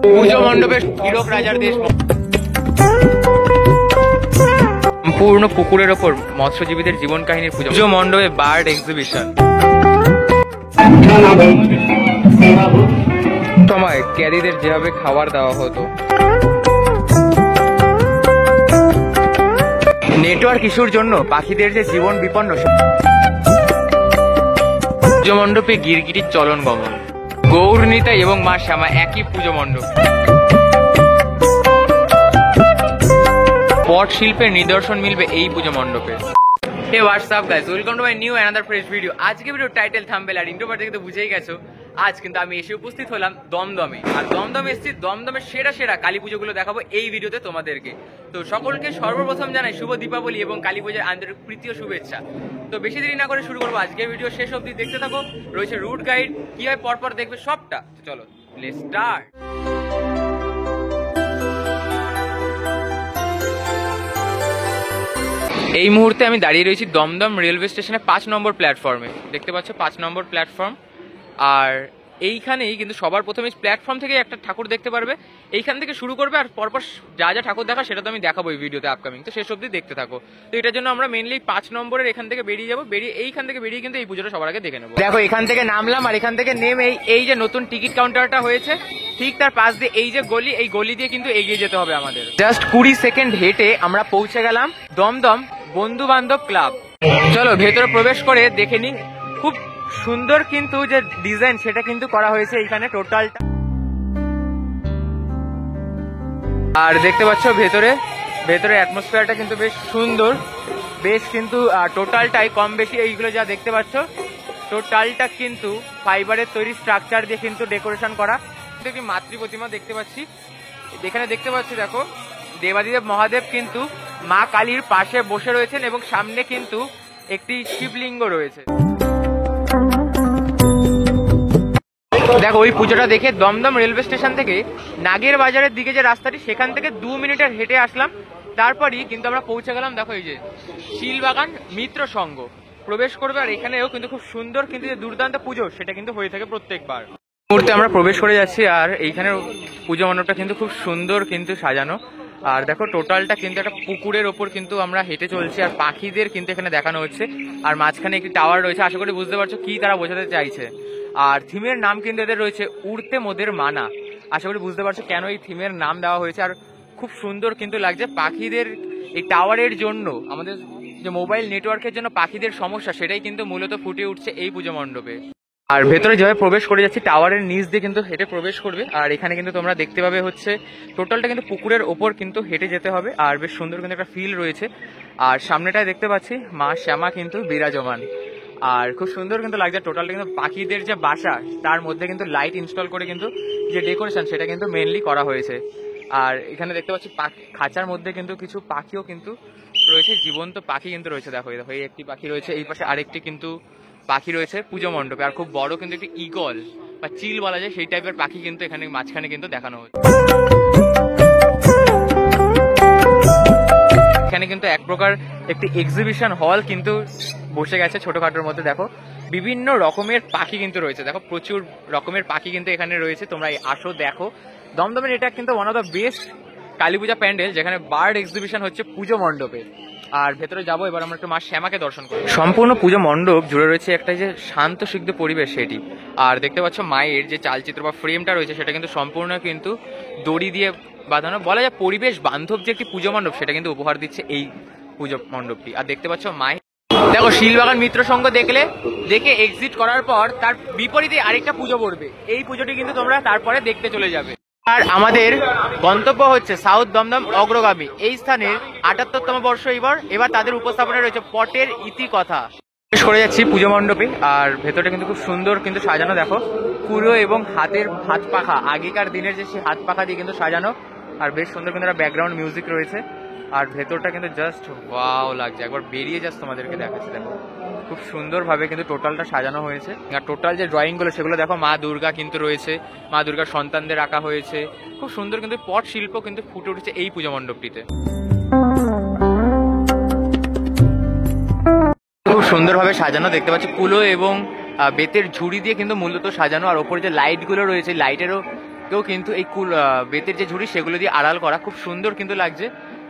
পুজো মণ্ডপের হীরক রাজার দেশ, সম্পূর্ণ পুকুরের ওপর মৎস্যজীবীদের জীবন কাহিনীর পুজো মণ্ডপে বার্ড এক্সিবিশন। সময় ক্যারিদের যেভাবে খাবার দেওয়া হতো। নেটওয়ার্ক ইস্যুর জন্য পাখিদের যে জীবন বিপন্ন, পুজো মণ্ডপে গিরগিটির চলন গমন। গৌরনীতা এবং মা শ্যামা একই পুজো মণ্ডপ। পট শিল্পের নিদর্শন মিলবে এই পুজো মণ্ডপে। Hey WhatsApp guys, welcome to my new another fresh video. আজকে ভিডিও টাইটেল, থাম্বনেল আর ইন্ট্রো দেখে তো বুঝেই গেছো আজ কিন্তু আমি এসে উপস্থিত হলাম দমদমে। আর দমদমে এসেছি দমদমের সেরা কালী পুজোগুলো দেখাবো এই ভিডিওতে তোমাদেরকে। তো সকলকে সর্বপ্রথম জানাই শুভ দীপাবলি এবং কালী পুজোর আন্তরিক প্রীতি ও শুভেচ্ছা। তো বেশি দেরি না করে শুরু করবো আজকের ভিডিও, শেষ অবধি দেখতে থাকো। রয়েছে রুট গাইড, কিভাবে পরপর দেখবে সবটা। চলো লেটস স্টার্ট। এই মুহূর্তে আমি দাঁড়িয়ে রয়েছি দমদম রেলওয়ে স্টেশনে ৫ নম্বর প্ল্যাটফর্মে। দেখতে পাচ্ছ ৫ নম্বর প্ল্যাটফর্ম। আর এইখানেই কিন্তু সবার প্রথমে প্ল্যাটফর্ম থেকে একটা ঠাকুর দেখতে পারবে। এইখান থেকে শুরু করবে আর পরপর যা যা ঠাকুর দেখা সেটা তো আমি দেখাবো এই ভিডিওতে আপকামিং। তো শেষ অবধি দেখতে থাকো। তো এটার জন্য আমরা মেনলি 5 নম্বরের এখান থেকে বেরিয়ে যাবো। এইখান থেকে বেরিয়ে কিন্তু এই পুজোটা সবার আগে দেখে নেবো। দেখো এখান থেকে নামলাম আর এখান থেকে নেমে এই যে নতুন টিকিট কাউন্টারটা হয়েছে ঠিক তার পাশ দিয়ে এই যে গলি, এই গলি দিয়ে কিন্তু এগিয়ে যেতে হবে আমাদের। জাস্ট 20 সেকেন্ড হেঁটে আমরা পৌঁছে গেলাম দমদম বন্ধু বান্ধব ক্লাব। চলো ভেতরে প্রবেশ করে দেখে নিই। খুব সুন্দর কিন্তু যে ডিজাইন সেটা কিন্তু করা হয়েছে এইখানে টোটালটা। আর দেখতে পাচ্ছ ভেতরে অ্যাটমসফিয়ারটা কিন্তু বেশ সুন্দর, বেশ কিন্তু টোটালটাই কম বেশি এইগুলো যা দেখতে পাচ্ছ টোটালটা কিন্তু ফাইবারের তৈরি স্ট্রাকচার দিয়ে কিন্তু ডেকোরেশন করা। একটি মাতৃ প্রতিমা দেখতে পাচ্ছি এখানে, দেখতে পাচ্ছি দেখো দেবাদিদেব মহাদেব কিন্তু মা কালীর পাশে বসে রয়েছেন এবং সামনে কিন্তু একটি শিবলিঙ্গ রয়েছে। দেখো ওই পুজোটা দেখে দমদম রেলওয়ে স্টেশন থেকে নাগের বাজারের দিকে যে রাস্তাটি সেখান থেকে 2 মিনিটের হেঁটে আসলাম। তারপরই কিন্তু আমরা পৌঁছে গেলাম দেখো এই যে শিলবাগান মিত্র সংঘ প্রবেশ করবে। আর এখানেও কিন্তু খুব সুন্দর কিন্তু যে দুর্দান্ত পুজো সেটা কিন্তু হয়ে থাকে প্রত্যেকবার। মুহূর্তে আমরা প্রবেশ করে যাচ্ছি আর এইখানে পুজো মণ্ডপটা কিন্তু খুব সুন্দর কিন্তু সাজানো। আর দেখো টোটালটা কিন্তু একটা পুকুরের ওপর কিন্তু আমরা হেঁটে চলছি আর পাখিদের কিন্তু এখানে দেখানো হচ্ছে। আর মাঝখানে একটি টাওয়ার রয়েছে, আশা করি বুঝতে পারছো কি তারা বোঝাতে চাইছে। আর থিমের নাম কিন্তু এদের রয়েছে উড়তে মোদের মানা। আশা করি বুঝতে পারছো কেন এই থিমের নাম দেওয়া হয়েছে। আর খুব সুন্দর কিন্তু লাগছে পাখিদের এই টাওয়ারের জন্য, আমাদের যে মোবাইল নেটওয়ার্কের জন্য পাখিদের সমস্যা সেটাই কিন্তু মূলত ফুটে উঠছে এই পুজো মণ্ডপে। আর ভেতরে যেভাবে প্রবেশ করে যাচ্ছি টাওয়ারের নিচ দিয়ে কিন্তু হেঁটে প্রবেশ করবে। আর এখানে কিন্তু তোমরা দেখতে পাবে হচ্ছে টোটালটা কিন্তু পুকুরের ওপর কিন্তু হেঁটে যেতে হবে। আর বেশ সুন্দর কিন্তু একটা ফিল রয়েছে। আর সামনেটায় দেখতে পাচ্ছি মা শ্যামা কিন্তু বিরাজমান। আর খুব সুন্দর কিন্তু লাগছে টোটালটা কিন্তু পাখিদের যে বাসা তার মধ্যে কিন্তু লাইট ইনস্টল করে কিন্তু যে ডেকোরেশন সেটা কিন্তু মেনলি করা হয়েছে। আর এখানে দেখতে পাচ্ছি খাঁচার মধ্যে কিন্তু কিছু পাখিও কিন্তু রয়েছে, জীবন্ত পাখি কিন্তু রয়েছে। দেখো এই একটি পাখি রয়েছে, এই পাশে আরেকটি কিন্তু পাখি রয়েছে পুজো মণ্ডপে। আর খুব বড় কিন্তু একটি ঈগল বা চিল বলা যায় সেই টাইপের পাখি কিন্তু এখানে মাঝখানে কিন্তু দেখানো হচ্ছে। এখানে কিন্তু এক প্রকার একটি এক্সিবিশন হল কিন্তু বসে গেছে ছোটখাটোর মধ্যে। দেখো বিভিন্ন রকমের পাখি কিন্তু রয়েছে, দেখো প্রচুর রকমের পাখি কিন্তু এখানে রয়েছে। তোমরা আসো দেখো দমদমের এটা কিন্তু one of the best Kali Puja pandal যেখানে বার্ড এক্সিবিশন হচ্ছে পুজো মণ্ডপে। আর ভেতরে যাবো এবার আমরা একটু মা শ্যামাকে দর্শন করি। সম্পূর্ণ পুজো মণ্ডপ জুড়ে রয়েছে একটা যে শান্ত সিদ্ধ পরিবেশ সেটি। আর দেখতে পাচ্ছ মায়ের যে চালচিত্র বা ফ্রেমটা রয়েছে সেটা কিন্তু সম্পূর্ণ কিন্তু দড়ি দিয়ে বাঁধানো, বলা যায় পরিবেশ বান্ধব যে একটি পুজো মণ্ডপ সেটা কিন্তু উপহার দিচ্ছে এই পুজো মণ্ডপটি। আর দেখতে পাচ্ছ মায়ের দেখো শিলবাগান মিত্র সংঘ দেখে এক্সিট করার পর তার বিপরীতে আরেকটা পুজো পড়বে। এই পুজোটি কিন্তু তোমরা তারপরে দেখতে চলে যাবে। আর আমাদের গন্তব্য হচ্ছে সাউথ দমদম অগ্রগামী। এই স্থানের 78তম বর্ষ এবার তাদের উপস্থাপনা রয়েছে পটের ইতিকথা। শেষ করে যাচ্ছি পুজো মণ্ডপে। আর ভেতরটা কিন্তু খুব সুন্দর কিন্তু সাজানো। দেখো কুলো এবং হাত পাখা, আগেকার দিনের যে সেই হাত পাখা দিয়ে কিন্তু সাজানো। আর বেশ সুন্দর কিন্তু একটা ব্যাকগ্রাউন্ড মিউজিক রয়েছে। আর ভেতরটা কিন্তু জাস্ট ওয়াও লাগছে, একবার বেরিয়ে জাস্ট তোমাদেরকে দেখাচ্ছি। দেখো খুব সুন্দরভাবে কিন্তু টোটালটা সাজানো হয়েছে। আর টোটাল যে ড্রয়িংগুলো সেগুলো দেখো মা দুর্গা কিন্তু রয়েছে, মা দুর্গার সন্তানদের আঁকা হয়েছে। খুব সুন্দর কিন্তু পট শিল্প কিন্তু ফুটে উঠেছে এই পুজো মণ্ডপটিতে। খুব সুন্দরভাবে সাজানো দেখতে পাচ্ছি কুলো এবং বেতের ঝুড়ি দিয়ে কিন্তু মূলত সাজানো। আর ওপরে যে লাইটগুলো রয়েছে লাইটেরও কেউ কিন্তু এই বেতের যে ঝুড়ি সেগুলো দিয়ে আড়াল করা, খুব সুন্দর কিন্তু লাগছে।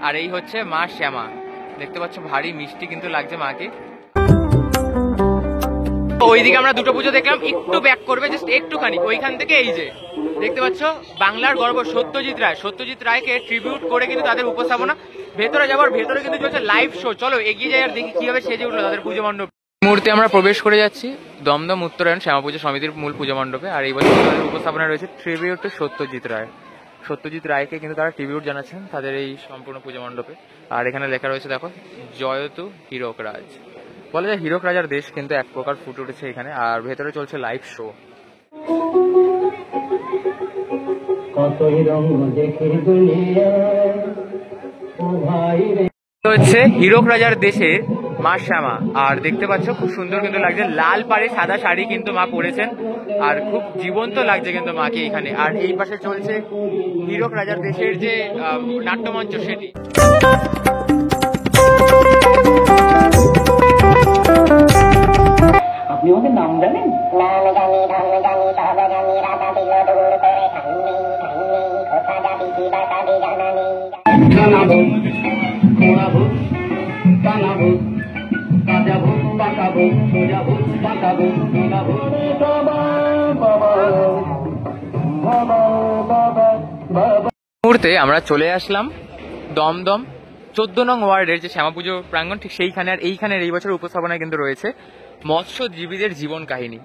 আর এই হচ্ছে মা শ্যামা, দেখতে পাচ্ছ ভারী মিষ্টি কিন্তু লাগছে মাকে। ওইদিকে আমরা দুটো পুজো দেখলাম, একটু ব্যাক করবে জাস্ট একটুখানি, ওইখান থেকে এই যে দেখতে পাচ্ছ বাংলার গর্ব সত্যজিৎ রায়, সত্যজিৎ রায়কে ট্রিবিউট করে কিন্তু তাদের উপস্থাপনা। ভেতরে যাবার ভেতরে কিন্তু চলছে লাইভ শো, চলো এগিয়ে যাই আর দেখি কিভাবে সেজে উঠলো তাদের পুজো মণ্ডপ। মুহূর্তে আমরা প্রবেশ করে যাচ্ছি দমদম উত্তরায়ণ শ্যামা পুজো সমিতির মূল পুজো মণ্ডপে। আর এই বছর তাদের উপস্থাপনা রয়েছে ট্রিবিউট টু সত্যজিৎ রায়। সত্যজিৎ রায়কে কিন্তু তারা ট্রিবিউট জানাচ্ছেন তাদের এই সম্পূর্ণ পুজো মণ্ডপে। আর এখানে লেখা রয়েছে দেখো, জয়তু হীরক রাজ। বলা যায় হীরক রাজার দেশ কিন্তু এক প্রকার ফুটে উঠেছে এখানে। আর ভেতরে চলছে লাইভ শো। হচ্ছে হীরক রাজার দেশে মা শ্যামা। আর দেখতে পাচ্ছ খুব সুন্দর কিন্তু লাগছে, লাল পাড়ে সাদা শাড়ি কিন্তু মা পরেছেন আর খুব জীবন্ত লাগছে কিন্তু মাকে এখানে। আর এই পাশে চলছে হীরক রাজার দেশের যে নাট্যমঞ্চ সেটি। আপনি আমাদের নাম জানেন? মুহূর্তে আমরা চলে আসলাম দমদম 14 নং ওয়ার্ডের যে শ্যামা পুজো প্রাঙ্গণ, ঠিক সেইখানে। আর এইখানের এই বছর উপস্থাপনায় কিন্তু রয়েছে মৎস্যজীবীদের জীবন কাহিনী।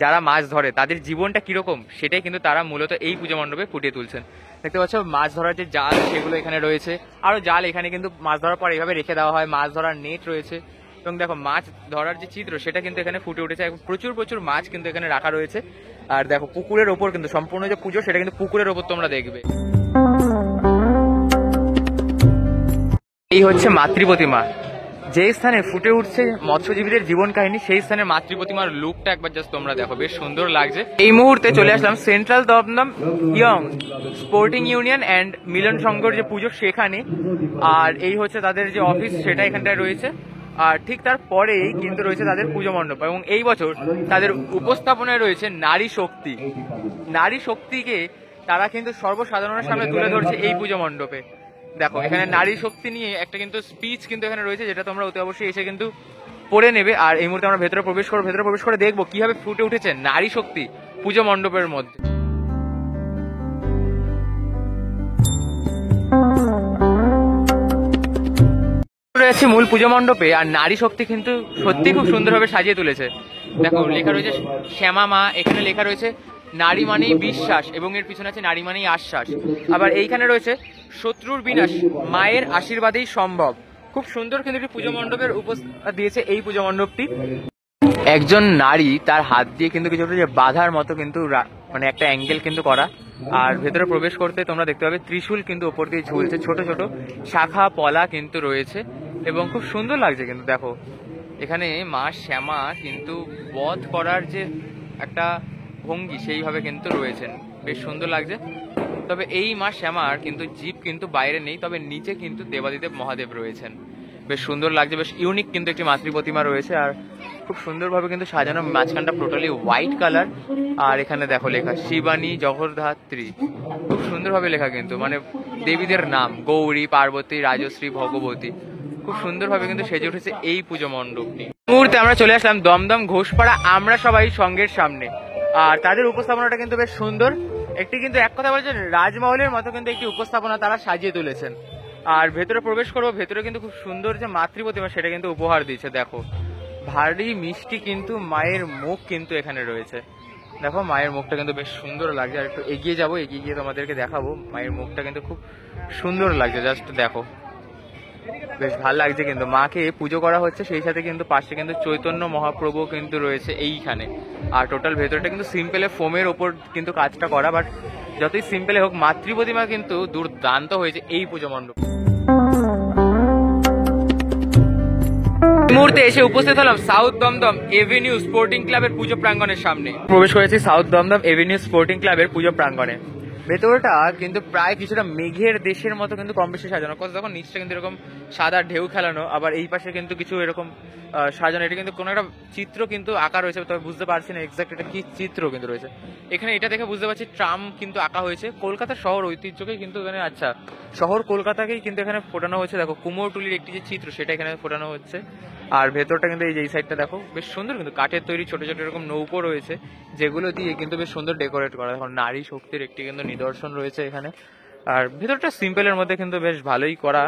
যারা মাছ ধরে তাদের জীবনটা কিরকম সেটাই কিন্তু তারা মূলত এই পুজো মণ্ডপে ফুটিয়ে তুলছেন। দেখতে পাচ্ছ মাছ ধরার যে জাল সেগুলো এখানে রয়েছে, আরো জাল এখানে কিন্তু মাছ ধরার পর এইভাবে রেখে দেওয়া হয়। মাছ ধরার নেট রয়েছে এবং দেখো মাছ ধরার যে চিত্র সেটা কিন্তু এখানে ফুটে উঠেছে। প্রচুর প্রচুর মাছ কিন্তু এখানে রাখা রয়েছে। আর দেখো পুকুরের ওপর কিন্তু সম্পূর্ণ যে পুজো সেটা কিন্তু পুকুরের ওপর তোমরা দেখবে। এই হচ্ছে মাতৃপ্রতিমা, যে স্থানে ফুটে উঠছে মৎস্যজীবীদের জীবন কাহিনী, সেই স্থানে মাতৃপ্রতিমার লুকটা একবার জাস্ট তোমরা দেখো, বেশ সুন্দর লাগছে। এই মুহূর্তে চলে আসলাম central Dum Dum young sporting union and Milan সংঘর যে পুজো সেখানে। আর এই হচ্ছে তাদের যে অফিস সেটা এখানটায় রয়েছে। আর ঠিক তারপরেই কিন্তু রয়েছে তাদের পুজো মণ্ডপ এবং এই বছর তাদের উপস্থাপনায় রয়েছে নারী শক্তি। নারী শক্তিকে তারা কিন্তু সর্বসাধারণের সামনে তুলে ধরছে এই পুজো মণ্ডপে। দেখো এখানে নারী শক্তি নিয়ে একটা কিন্তু স্পিচ কিন্তু এখানে রয়েছে, যেটা তোমরা অতি অবশ্যই এসে কিন্তু পড়ে নেবে। আর এই মুহূর্তে আমরা ভেতরে প্রবেশ করবো, ভেতরে প্রবেশ করে দেখবো কিভাবে ফুটে উঠেছে নারী শক্তি পুজো মণ্ডপের মধ্যে। রয়েছে মূল পুজো মণ্ডপে আর নারী শক্তি কিন্তু সত্যি খুব সুন্দরভাবে সাজিয়ে তুলেছে। দেখো লেখা রয়েছে শ্যামা মা, এখানে লেখা রয়েছে নারী মানেই বিশ্বাস এবং এর পিছনে আছে নারী মানেই আশ্বাস। আবার এইখানে রয়েছে শত্রুর বিনাশ মায়ের আশীর্বাদেই সম্ভব। খুব সুন্দর কিন্তু একটি পুজো মণ্ডপের উপস্থিত দিয়েছে এই পুজো মণ্ডপটি। একজন নারী তার হাত দিয়ে কিন্তু কিছু যে বাধার মতো কিন্তু মানে একটা অ্যাঙ্গেল কিন্তু করা। আর ভেতরে প্রবেশ করতে তোমরা দেখতে পাবে ত্রিশূল কিন্তু ওপর দিয়ে ঝুলছে, ছোট ছোট শাখা পলা কিন্তু রয়েছে এবং খুব সুন্দর লাগছে কিন্তু। দেখো এখানে মা শ্যামা কিন্তু বধ করার যে একটা ভঙ্গি সেইভাবে কিন্তু রয়েছেন, বেশ সুন্দর লাগছে। তবে এই মা শ্যামার কিন্তু জীব কিন্তু বাইরে নেই, তবে নিচে কিন্তু দেবাদিদেব মহাদেব রয়েছেন, বেশ সুন্দর লাগছে। বেশ ইউনিক কিন্তু একটি মাতৃ প্রতিমা রয়েছে আর খুব সুন্দরভাবে কিন্তু সাজানো, মাঝখানটা টোটালি হোয়াইট কালার। আর এখানে দেখো লেখা শিবানী জগদ্ধাত্রী, খুব সুন্দরভাবে লেখা কিন্তু, মানে দেবীদের নাম গৌরী, পার্বতী, রাজশ্রী, ভগবতী, খুব সুন্দরভাবে কিন্তু সেজে উঠেছে এই পুজো মণ্ডপটি। মুহূর্তে আমরা চলে আসলাম দমদম ঘোষপাড়া আমরা সবাই সঙ্গের সামনে। আর তাদের উপস্থাপনাটা কিন্তু বেশ সুন্দর, একটি কিন্তু এক কথা বলছে রাজমহলের মতো কিন্তু একটি উপস্থাপনা তারা সাজিয়ে তুলেছেন। আর ভেতরে প্রবেশ করবো, ভেতরে কিন্তু খুব সুন্দর যে মাতৃ প্রতিমা সেটা কিন্তু উপহার দিয়েছে। দেখো ভারী মিষ্টি কিন্তু মায়ের মুখ কিন্তু এখানে রয়েছে। দেখো মায়ের মুখটা কিন্তু বেশ সুন্দর লাগছে। আর একটু এগিয়ে যাবো, এগিয়ে গিয়ে তোমাদেরকে দেখাবো মায়ের মুখটা কিন্তু খুব সুন্দর লাগছে। জাস্ট দেখো বেশ ভালো লাগছে কিন্তু মাকে পুজো করা হচ্ছে, সেই সাথে কিন্তু পাশে কিন্তু চৈতন্য মহাপ্রভু কিন্তু রয়েছে এইখানে। আর টোটাল ভেতরটা কিন্তু সিম্পলে ফোমের ওপর কিন্তু কাজটা করা, বাট যতই সিম্পলে হোক মাতৃ প্রতিমা কিন্তু দুর্দান্ত হয়েছে এই পুজো মণ্ডপ। মুহূর্তে এসে উপস্থিত হলাম সাউথ দমদম এভিনিউ স্পোর্টিং ক্লাবের পুজো প্রাঙ্গণের সামনে। প্রবেশ করেছি সাউথ দমদম এভিনিউ স্পোর্টিং ক্লাবের পুজো প্রাঙ্গণে। ভেতরটা কিন্তু প্রায় কিছুটা মেঘের দেশের মতো কিন্তু কম বেশি সাজানো, তখন নিচটা কিন্তু এরকম সাদা ঢেউ খেলানো, আবার এই পাশে কিন্তু কিছু এরকম সাজানো। এটা কিন্তু কোনো একটা চিত্র কিন্তু আঁকা রয়েছে, তবে বুঝতে পারছি না এক্সাক্ট এটা কি চিত্র কিন্তু রয়েছে এখানে। এটা দেখে বুঝতে পারছি ট্রাম কিন্তু আঁকা হয়েছে, কলকাতা শহর ঐতিহ্যকে কিন্তু এখানে, আচ্ছা শহর কলকাতাকেই কিন্তু এখানে ফোটানো হয়েছে। দেখো কুমোরটুলির একটি যে চিত্র সেটা এখানে ফোটানো হচ্ছে। আর ভেতরটা কিন্তু এই যে এই সাইডটা দেখো বেশ সুন্দর, কিন্তু কাঠের তৈরি ছোট ছোট এরকম নৌকো রয়েছে যেগুলো দিয়ে কিন্তু বেশ সুন্দর ডেকোরেট করা। এখন নারী শক্তির একটি কিন্তু নিদর্শন রয়েছে এখানে। আর ভেতরটা সিম্পলের মধ্যে কিন্তু বেশ ভালোই করা,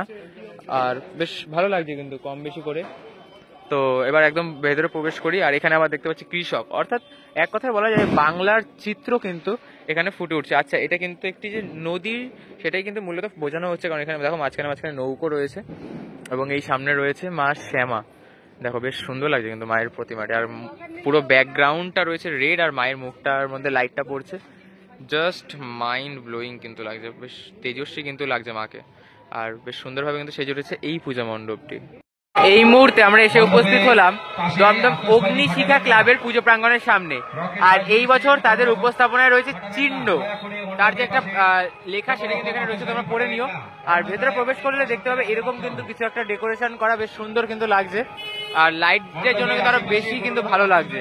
আর বেশ ভালো লাগছে কিন্তু কম বেশি করে। তো এবার একদম ভেতরে প্রবেশ করি, আর এখানে আবার দেখতে পাচ্ছি কৃষক, অর্থাৎ এক কথায় বলা যায় বাংলার চিত্র কিন্তু এখানে ফুটে উঠছে। আচ্ছা এটা কিন্তু একটি যে নদী সেটাই কিন্তু মূলত বোঝানো হচ্ছে, কারণ এখানে দেখো মাঝখানে মাঝখানে নৌকো রয়েছে এবং এই সামনে রয়েছে মা শ্যামা। দেখো বেশ সুন্দর লাগছে কিন্তু মায়ের প্রতিমাটি, আর পুরো ব্যাকগ্রাউন্ডটা রয়েছে রেড, আর মায়ের মুখটার মধ্যে লাইটটা পড়ছে, জাস্ট মাইন্ড ব্লোয়িং কিন্তু লাগছে, বেশ তেজস্বী কিন্তু লাগছে মাকে। আর বেশ সুন্দরভাবে কিন্তু সেজে উঠেছে এই পূজা মণ্ডপটি। এই মুহূর্তে আমরা এসে উপস্থিত হলাম দমদম অগ্নিশিখা ক্লাবের পুজো প্রাঙ্গণের সামনে। আর এই বছর তাদের উপস্থাপনায় রয়েছে চিহ্ন, তার যে একটা লেখা সেটা কিন্তু এখানে রয়েছে, তোমরা পড়ে নিও। আর ভেতরে প্রবেশ করলে দেখতে পাবে এরকম কিন্তু কিছু একটা ডেকোরেশন করা, বেশ সুন্দর কিন্তু লাগছে, আর লাইটের জন্য কিন্তু আরো বেশি কিন্তু ভালো লাগছে।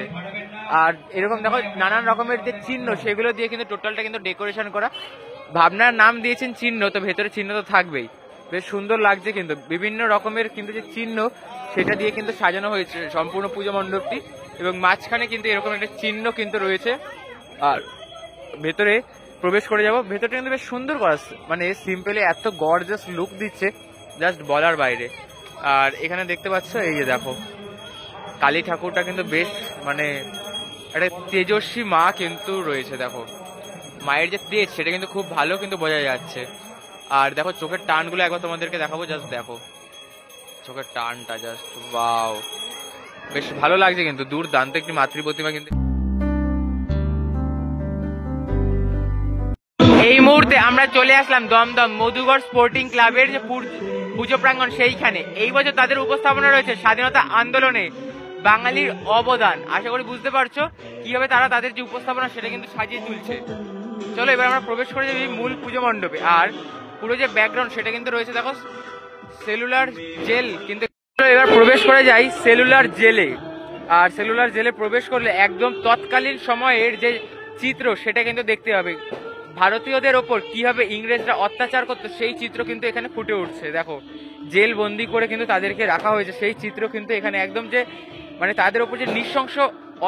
আর এরকম দেখো নানান রকমের যে চিহ্ন সেগুলো দিয়ে কিন্তু টোটালটা কিন্তু ডেকোরেশন করা। ভাবনার নাম দিয়েছেন চিহ্ন, তো ভেতরে চিহ্ন তো থাকবেই, বেশ সুন্দর লাগছে কিন্তু বিভিন্ন রকমের কিন্তু যে চিহ্ন সেটা দিয়ে কিন্তু সাজানো হয়েছে সম্পূর্ণ পুজো মণ্ডপটি, এবং মাঝখানে কিন্তু এরকম একটা চিহ্ন কিন্তু রয়েছে। আর ভেতরে প্রবেশ করে যাব, ভেতরটা কিন্তু বেশ সুন্দর করা, মানে সিম্পলি এত গর্জাস লুক দিচ্ছে জাস্ট বলার বাইরে। আর এখানে দেখতে পাচ্ছ এই যে দেখো কালী ঠাকুরটা কিন্তু বেশ মানে একটা তেজস্বী মা কিন্তু রয়েছে, দেখো মায়ের যে তেজ সেটা কিন্তু খুব ভালো কিন্তু বোঝা যাচ্ছে। আর দেখো চোখের টানগুলো একবার তোমাদেরকে দেখাবো, জাস্ট দেখো চোখের টানটা, জাস্ট ওয়াও, বেশ ভালো লাগছে কিন্তু দুর্দান্ত একটি মাতৃ প্রতিমা কিন্তু। এই মুহূর্তে আমরা চলে আসলাম দমদম মধুগড় স্পোর্টিং ক্লাবের যে পুজো প্রাঙ্গণ সেইখানে। এই বছর তাদের উপস্থাপনা রয়েছে স্বাধীনতা আন্দোলনে বাঙালির অবদান। আশা করি বুঝতে পারছো কিভাবে তারা তাদের যে উপস্থাপনা সেটা কিন্তু সাজিয়ে তুলছে। চলো এবার আমরা প্রবেশ করে যাবি মূল পুজো মণ্ডপে। আর পুরো যে ব্যাকগ্রাউন্ড সেটা কিন্তু রয়েছে দেখো সেলুলার জেল, কিন্তু এবার প্রবেশ করে যাই সেলুলার জেলে। আর সেলুলার জেলে প্রবেশ করলে একদম তৎকালীন সময়ের যে চিত্র সেটা কিন্তু দেখতে হবে, ভারতীয়দের ওপর কিভাবে ইংরেজরা অত্যাচার করতো সেই চিত্র কিন্তু এখানে ফুটে উঠছে। দেখো জেল বন্দি করে কিন্তু তাদেরকে রাখা হয়েছে, সেই চিত্র কিন্তু এখানে একদম যে মানে তাদের ওপর যে নৃশংস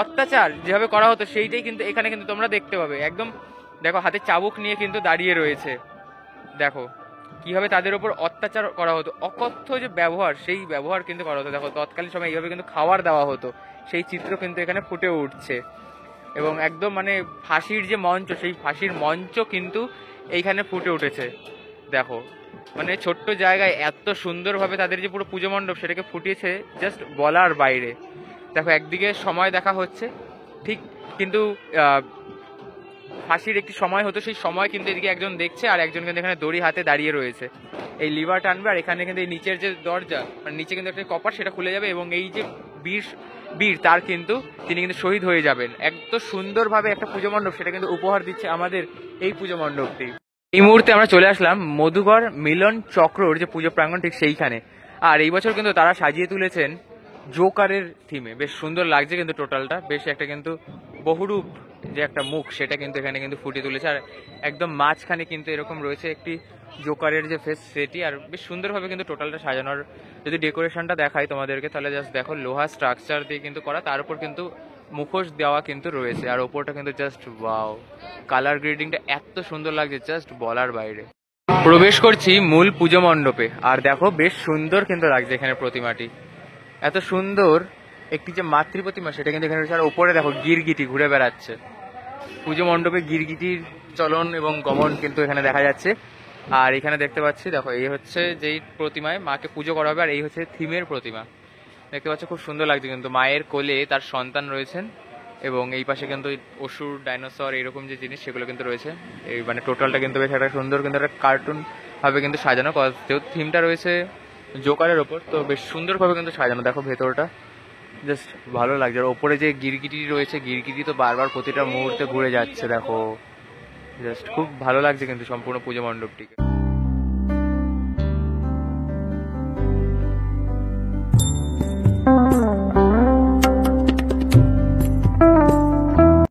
অত্যাচার যেভাবে করা হতো সেইটাই কিন্তু এখানে কিন্তু তোমরা দেখতে পাবে। একদম দেখো হাতে চাবুক নিয়ে কিন্তু দাঁড়িয়ে রয়েছে, দেখো কিভাবে তাদের উপর অত্যাচার করা হতো, অকথ্য যে ব্যবহার সেই ব্যবহার কিন্তু করা হতো। দেখো তৎকালীন সময় এইভাবে কিন্তু খাবার দেওয়া হতো, সেই চিত্র কিন্তু এখানে ফুটে উঠছে। এবং একদম মানে ফাঁসির যে মঞ্চ সেই ফাঁসির মঞ্চ কিন্তু এইখানে ফুটে উঠেছে। দেখো মানে ছোট্ট জায়গায় এত সুন্দরভাবে তাদের যে পুরো পুজো মণ্ডপ সেটাকে ফুটিয়েছে জাস্ট বলার বাইরে। দেখো একদিকে সময় দেখা হচ্ছে ঠিক, কিন্তু ফাঁসির একটি সময় হতো সেই সময় কিন্তু এদিকে একজন দেখছে, আর একজন কিন্তু এখানে দড়ি হাতে দাঁড়িয়ে রয়েছে, এই লিভার টানবে। আর এখানে কিন্তু এই নিচের যে দরজা মানে নিচে কিন্তু একটা কপার সেটা খুলে যাবে, এবং এই যে বীর তার কিন্তু তিনি কিন্তু শহীদ হয়ে যাবেন। এত সুন্দরভাবে একটা পুজো মণ্ডপ সেটা কিন্তু উপহার দিচ্ছে আমাদের এই পুজো মণ্ডপটি। এই মুহূর্তে আমরা চলে আসলাম মধুগড় মিলন চক্রর যে পুজো প্রাঙ্গণ ঠিক সেইখানে। আর এই বছর কিন্তু তারা সাজিয়ে তুলেছেন জোকারের থিমে, বেশ সুন্দর লাগছে কিন্তু টোটালটা, বেশ একটা কিন্তু বহুরূপ যে একটা মুখ সেটা কিন্তু এখানে কিন্তু ফুটিয়ে তুলেছে। আর একদম মাঝখানে কিন্তু এরকম রয়েছে একটি জোকারের যে ফেস সেটি, আর বেশ সুন্দরভাবে কিন্তু টোটালটা সাজানোর যদি ডেকোরেশনটা দেখাই তোমাদেরকে তাহলে জাস্ট দেখো লোহা স্ট্রাকচার দিয়ে কিন্তু করা, তার উপর কিন্তু মুখোশ দেওয়া কিন্তু রয়েছে, আর ওপরটা কিন্তু জাস্ট ওয়াও, কালার গ্রেডিংটা এত সুন্দর লাগছে জাস্ট বলার বাইরে। প্রবেশ করছি মূল পুজো মণ্ডপে, আর দেখো বেশ সুন্দর কিন্তু লাগছে এখানে প্রতিমাটি, এত সুন্দর একটি যে মাতৃ প্রতিমা সেটা কিন্তু এখানে রয়েছে। আর ওপরে দেখো গিরগিটি ঘুরে বেড়াচ্ছে, পুজো মণ্ডপে গিরগিটির চলন এবং গমন কিন্তু এখানে দেখা যাচ্ছে। আর এখানে দেখতে পাচ্ছি দেখো এই হচ্ছে যেই প্রতিমায় মাকে পুজো করা হবে, আর এই হচ্ছে থিমের প্রতিমা, দেখতে পাচ্ছ খুব সুন্দর লাগছে কিন্তু মায়ের কোলে তার সন্তান রয়েছেন, এবং এই পাশে কিন্তু অসুর ডাইনোসর এরকম যে জিনিস সেগুলো কিন্তু রয়েছে। এই মানে টোটালটা কিন্তু বেশ একটা সুন্দর কিন্তু একটা কার্টুন ভাবে কিন্তু সাজানো, যেহেতু থিমটা রয়েছে জোকারের ওপর, তো বেশ সুন্দরভাবে কিন্তু সাজানো। দেখো ভেতরটা জাস্ট ভালো লাগছে। আর ওপরে যে গিরগিটি রয়েছে, গিরগিটি তো বারবার প্রতিটা মুহূর্তে ঘুরে যাচ্ছে, দেখো জাস্ট খুব ভালো লাগছে কিন্তু সম্পূর্ণ পুজো মণ্ডপটিকে।